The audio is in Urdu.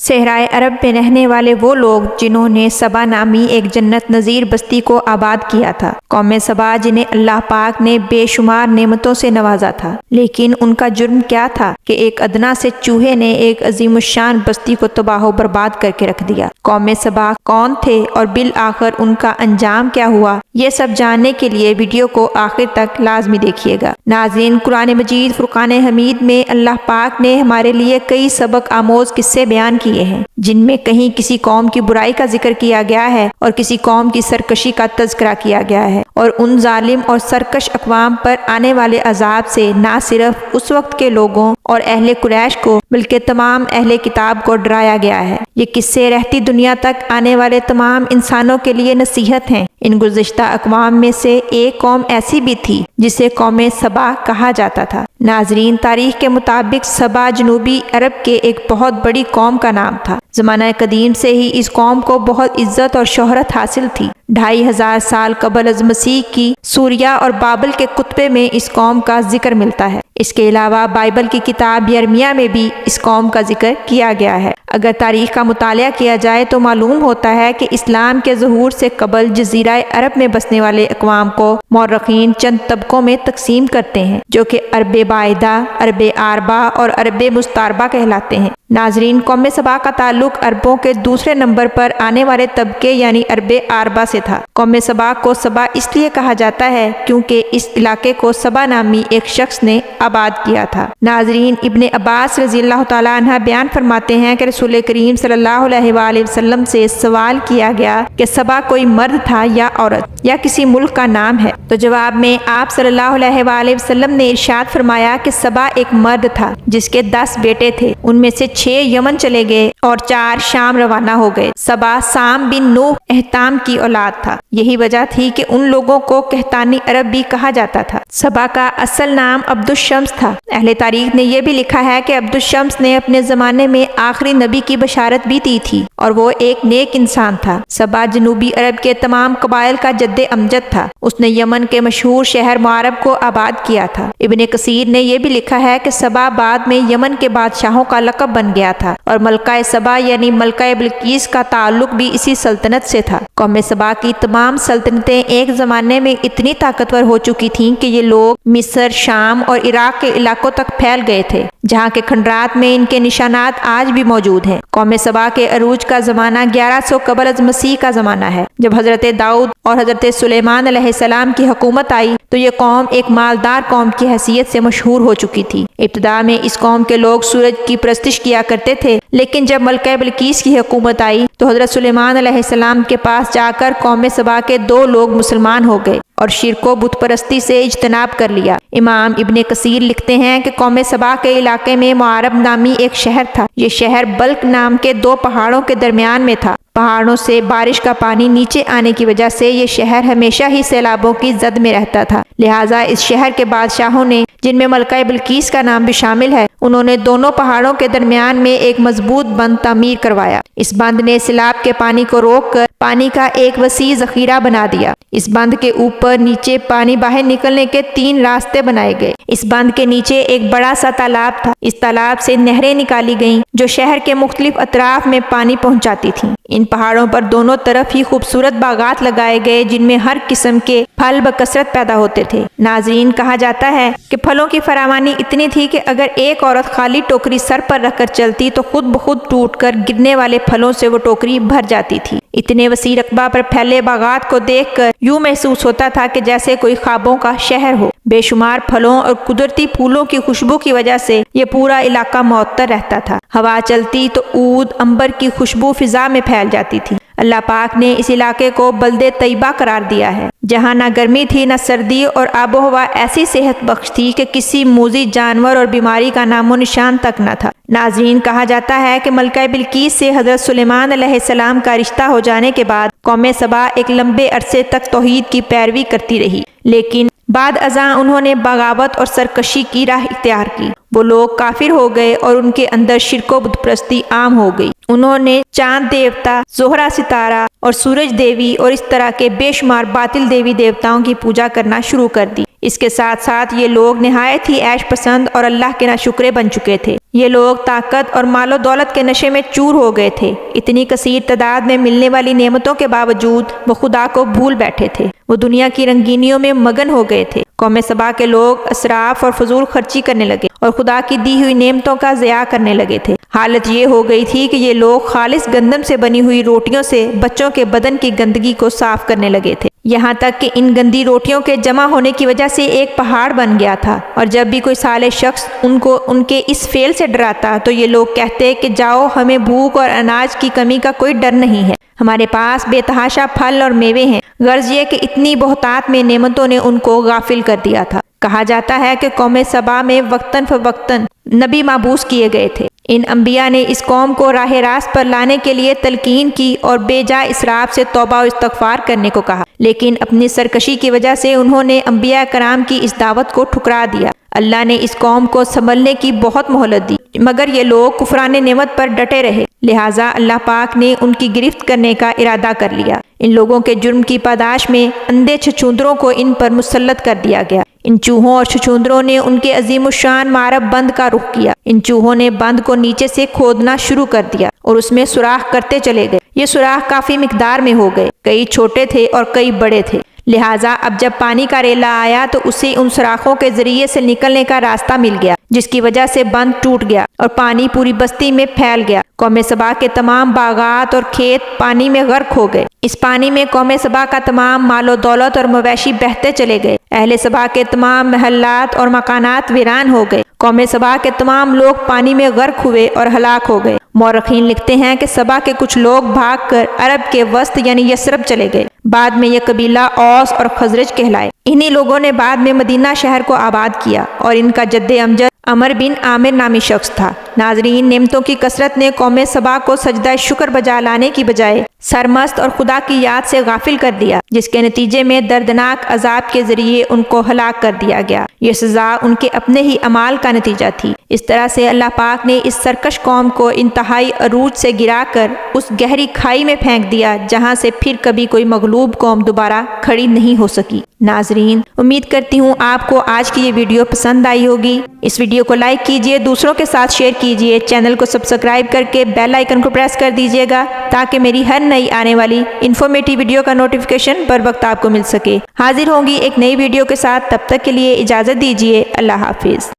صحرائے عرب میں رہنے والے وہ لوگ جنہوں نے سبا نامی ایک جنت نظیر بستی کو آباد کیا تھا۔ قوم سبا جنہیں اللہ پاک نے بے شمار نعمتوں سے نوازا تھا، لیکن ان کا جرم کیا تھا کہ ایک ادنا سے چوہے نے ایک عظیم الشان بستی کو تباہ و برباد کر کے رکھ دیا۔ قوم سبا کون تھے اور بالآخر ان کا انجام کیا ہوا، یہ سب جاننے کے لیے ویڈیو کو آخر تک لازمی دیکھیے گا۔ ناظرین، قرآن مجید فرقان حمید میں اللہ پاک نے ہمارے لیے کئی سبق آموز قصے بیان کیے ہیں، جن میں کہیں کسی قوم کی برائی کا ذکر کیا گیا ہے اور کسی قوم کی سرکشی کا تذکرہ کیا گیا ہے، اور ان ظالم اور سرکش اقوام پر آنے والے عذاب سے نہ صرف اس وقت کے لوگوں اور اہل قریش کو بلکہ تمام اہل کتاب کو ڈرایا گیا ہے۔ یہ قصے رہتی دنیا تک آنے والے تمام انسانوں کے لیے نصیحت ہیں۔ ان گزشتہ اقوام میں سے ایک قوم ایسی بھی تھی جسے قوم سبا کہا جاتا تھا۔ ناظرین، تاریخ کے مطابق سبا جنوبی عرب کے ایک بہت بڑی قوم کا نام تھا۔ زمانہ قدیم سے ہی اس قوم کو بہت عزت اور شہرت حاصل تھی۔ 2500 سال قبل از مسیح کی سوریہ اور بابل کے کتبے میں اس قوم کا ذکر ملتا ہے۔ اس کے علاوہ بائبل کی کتاب یرمیہ میں بھی اس قوم کا ذکر کیا گیا ہے۔ اگر تاریخ کا مطالعہ کیا جائے تو معلوم ہوتا ہے کہ اسلام کے ظہور سے قبل جزیرہ عرب میں بسنے والے اقوام کو مورخین چند طبقوں میں تقسیم کرتے ہیں، جو کہ عرب باعدہ، عرب عاربہ اور عرب مستعربہ کہلاتے ہیں۔ ناظرین، قوم سبا کا تعلق عربوں کے دوسرے نمبر پر آنے والے طبقے یعنی عرب عاربہ سے تھا۔ قوم سبا کو سبا اس لیے کہا جاتا ہے کیونکہ اس علاقے کو سبا نامی ایک شخص نے آباد کیا تھا۔ ناظرین، ابن عباس رضی اللہ تعالیٰ عنہ بیان فرماتے ہیں کہ رسول کریم صلی اللہ علیہ وآلہ وسلم سے سوال کیا گیا کہ سبا کوئی مرد تھا یا عورت یا کسی ملک کا نام ہے، تو جواب میں آپ صلی اللہ علیہ وآلہ وسلم نے ارشاد فرمایا کہ سبا ایک مرد تھا جس کے 10 بیٹے تھے، ان میں سے 6 یمن چلے گئے اور 4 شام روانہ ہو گئے۔ سبا سام بن نوح احتام کی اولاد تھا، یہی وجہ تھی کہ ان لوگوں کو کہتانی عرب بھی کہا جاتا تھا۔ سبا کا اصل نام عبد الشمس تھا۔ اہل تاریخ نے یہ بھی لکھا ہے کہ عبد الشمس نے اپنے زمانے میں آخری نبی کی بشارت بھی دی تھی اور وہ ایک نیک انسان تھا۔ سبا جنوبی عرب کے تمام قبائل کا جد امجد تھا۔ اس نے یمن کے مشہور شہر معرب کو آباد کیا تھا۔ ابن کثیر نے یہ بھی لکھا ہے کہ سبا بعد میں یمن کے بادشاہوں کا لقب بن گیا تھا اور ملکہ سبا یعنی ملکہ بلقیس کا تعلق بھی اسی سلطنت سے تھا۔ قوم سبا کی تمام سلطنتیں ایک زمانے میں اتنی طاقتور ہو چکی تھیں کہ یہ لوگ مصر، شام اور عراق کے علاقوں تک پھیل گئے تھے، جہاں کے کھنڈرات میں ان کے نشانات آج بھی موجود ہیں۔ قوم سبا کے عروج کا زمانہ 1100 قبل از مسیح کا زمانہ ہے۔ جب حضرت داؤد اور حضرت سلیمان علیہ السلام کی حکومت آئی تو یہ قوم ایک مالدار قوم کی حیثیت سے مشہور ہو چکی تھی۔ ابتدا میں اس قوم کے لوگ سورج کی پرستش کیا کرتے تھے، لیکن جب ملکہ بلقیس کی حکومت آئی تو حضرت سلیمان علیہ السلام کے پاس جا کر قوم سبا کے 2 لوگ مسلمان ہو گئے اور شرک و بت پرستی سے اجتناب کر لیا۔ امام ابن کثیر لکھتے ہیں کہ قوم سبا کے علاقے میں معرب نامی ایک شہر تھا۔ یہ شہر بلک نام کے 2 پہاڑوں کے درمیان میں تھا۔ پہاڑوں سے بارش کا پانی نیچے آنے کی وجہ سے یہ شہر ہمیشہ ہی سیلابوں کی زد میں رہتا تھا، لہٰذا اس شہر کے بادشاہوں نے، جن میں ملکہ بلقیس کا نام بھی شامل ہے، انہوں نے دونوں پہاڑوں کے درمیان میں ایک مضبوط بند تعمیر کروایا۔ اس بند نے سیلاب کے پانی کو روک کر پانی کا ایک وسیع ذخیرہ بنا دیا۔ اس بند کے اوپر نیچے پانی باہر نکلنے کے 3 راستے بنائے گئے۔ اس بند کے نیچے ایک بڑا سا تالاب تھا۔ اس تالاب سے نہریں نکالی گئیں جو شہر کے مختلف اطراف میں پانی پہنچاتی تھیں۔ ان پہاڑوں پر دونوں طرف ہی خوبصورت باغات لگائے گئے جن میں ہر قسم کے پھل بکثرت پیدا ہوتے تھے۔ ناظرین، کہا جاتا ہے کہ پھلوں کی فراوانی اتنی تھی کہ اگر ایک عورت خالی ٹوکری سر پر رکھ کر چلتی تو خود بخود ٹوٹ کر گرنے والے پھلوں سے وہ ٹوکری بھر جاتی تھی۔ اتنے وسیع رقبہ پر پھیلے باغات کو دیکھ کر یوں محسوس ہوتا تھا کہ جیسے کوئی خوابوں کا شہر ہو۔ بے شمار پھلوں اور قدرتی پھولوں کی خوشبو کی وجہ سے یہ پورا علاقہ معطر رہتا تھا۔ ہوا چلتی تو عود، عنبر کی خوشبو فضا میں پھیل جاتی تھی۔ اللہ پاک نے اس علاقے کو بلد طیبہ قرار دیا ہے، جہاں نہ گرمی تھی نہ سردی، اور آب و ہوا ایسی صحت بخش تھی کہ کسی موذی جانور اور بیماری کا نام و نشان تک نہ تھا۔ ناظرین، کہا جاتا ہے کہ ملکہ بلقیس سے حضرت سلیمان علیہ السلام کا رشتہ ہو جانے کے بعد قوم سبا ایک لمبے عرصے تک توحید کی پیروی کرتی رہی، لیکن بعد ازاں انہوں نے بغاوت اور سرکشی کی راہ اختیار کی۔ وہ لوگ کافر ہو گئے اور ان کے اندر شرک و بت پرستی عام ہو گئی۔ انہوں نے چاند دیوتا، زہرہ ستارہ اور سورج دیوی اور اس طرح کے بے شمار باطل دیوی دیوتاؤں کی پوجا کرنا شروع کر دی۔ اس کے ساتھ ساتھ یہ لوگ نہایت ہی عیش پسند اور اللہ کے ناشکرے بن چکے تھے۔ یہ لوگ طاقت اور مال و دولت کے نشے میں چور ہو گئے تھے۔ اتنی کثیر تعداد میں ملنے والی نعمتوں کے باوجود وہ خدا کو بھول بیٹھے تھے۔ وہ دنیا کی رنگینیوں میں مگن ہو گئے تھے۔ قوم سبا کے لوگ اسراف اور فضول خرچی کرنے لگے اور خدا کی دی ہوئی نعمتوں کا ضیاع کرنے لگے تھے۔ حالت یہ ہو گئی تھی کہ یہ لوگ خالص گندم سے بنی ہوئی روٹیوں سے بچوں کے بدن کی گندگی کو صاف کرنے لگے تھے، یہاں تک کہ ان گندی روٹیوں کے جمع ہونے کی وجہ سے ایک پہاڑ بن گیا تھا۔ اور جب بھی کوئی صالح شخص ان کے اس فعل سے ڈراتا تو یہ لوگ کہتے کہ جاؤ، ہمیں بھوک اور اناج کی کمی کا کوئی ڈر نہیں ہے، ہمارے پاس بے تحاشا پھل اور میوے ہیں۔ غرض یہ کہ اتنی بہتات میں نعمتوں نے ان کو غافل کر دیا تھا۔ کہا جاتا ہے کہ قوم سبا میں وقتاً فوقتاً نبی مابعوث کیے گئے تھے۔ ان انبیاء نے اس قوم کو راہ راست پر لانے کے لیے تلقین کی اور بے جا اسراف سے توبہ و استغفار کرنے کو کہا، لیکن اپنی سرکشی کی وجہ سے انہوں نے انبیاء کرام کی اس دعوت کو ٹھکرا دیا۔ اللہ نے اس قوم کو سنبھلنے کی بہت مہلت دی، مگر یہ لوگ کفران نعمت پر ڈٹے رہے، لہٰذا اللہ پاک نے ان کی گرفت کرنے کا ارادہ کر لیا۔ ان لوگوں کے جرم کی پاداش میں اندھے چھچوندروں کو ان پر مسلط کر دیا گیا۔ ان چوہوں اور چھچوندروں نے ان کے عظیم الشان معرب بند کا رخ کیا۔ ان چوہوں نے بند کو نیچے سے کھودنا شروع کر دیا اور اس میں سوراخ کرتے چلے گئے۔ یہ سوراخ کافی مقدار میں ہو گئے، کئی چھوٹے تھے اور کئی بڑے تھے، لہٰذا اب جب پانی کا ریلا آیا تو اسے ان سوراخوں کے ذریعے سے نکلنے کا راستہ مل گیا، جس کی وجہ سے بند ٹوٹ گیا اور پانی پوری بستی میں پھیل گیا۔ قوم سبا کے تمام باغات اور کھیت پانی میں غرق ہو گئے۔ اس پانی میں قوم سبا کا تمام مال و دولت اور مویشی بہتے چلے گئے۔ اہل سبا کے تمام محلات اور مکانات ویران ہو گئے۔ قوم سبا کے تمام لوگ پانی میں غرق ہوئے اور ہلاک ہو گئے۔ مورخین لکھتے ہیں کہ سبا کے کچھ لوگ بھاگ کر عرب کے وسط یعنی یثرب چلے گئے۔ بعد میں یہ قبیلہ اوس اور خزرج کہلائے۔ انہی لوگوں نے بعد میں مدینہ شہر کو آباد کیا اور ان کا جد امجد عمر بن عامر نامی شخص تھا۔ ناظرین، نعمتوں کی کثرت نے قوم سبا کو سجدہ شکر بجا لانے کی بجائے سرمست اور خدا کی یاد سے غافل کر دیا، جس کے نتیجے میں دردناک عذاب کے ذریعے ان کو ہلاک کر دیا گیا۔ یہ سزا ان کے اپنے ہی اعمال کا نتیجہ تھی۔ اس طرح سے اللہ پاک نے اس سرکش قوم کو انتہائی عروج سے گرا کر اس گہری کھائی میں پھینک دیا جہاں سے پھر کبھی کوئی مغلوب قوم دوبارہ کھڑی نہیں ہو سکی۔ ناظرین، امید کرتی ہوں آپ کو آج کی یہ ویڈیو پسند آئی ہوگی۔ اس ویڈیو کو لائک کیجئے، دوسروں کے ساتھ شیئر کیجئے، چینل کو سبسکرائب کر کے بیل آئیکن کو پریس کر دیجئے گا تاکہ میری ہر نئی آنے والی انفارمیٹیو ویڈیو کا نوٹیفیکیشن بر وقت آپ کو مل سکے۔ حاضر ہوں گی ایک نئی ویڈیو کے ساتھ، تب تک کے لیے اجازت دیجئے۔ اللہ حافظ۔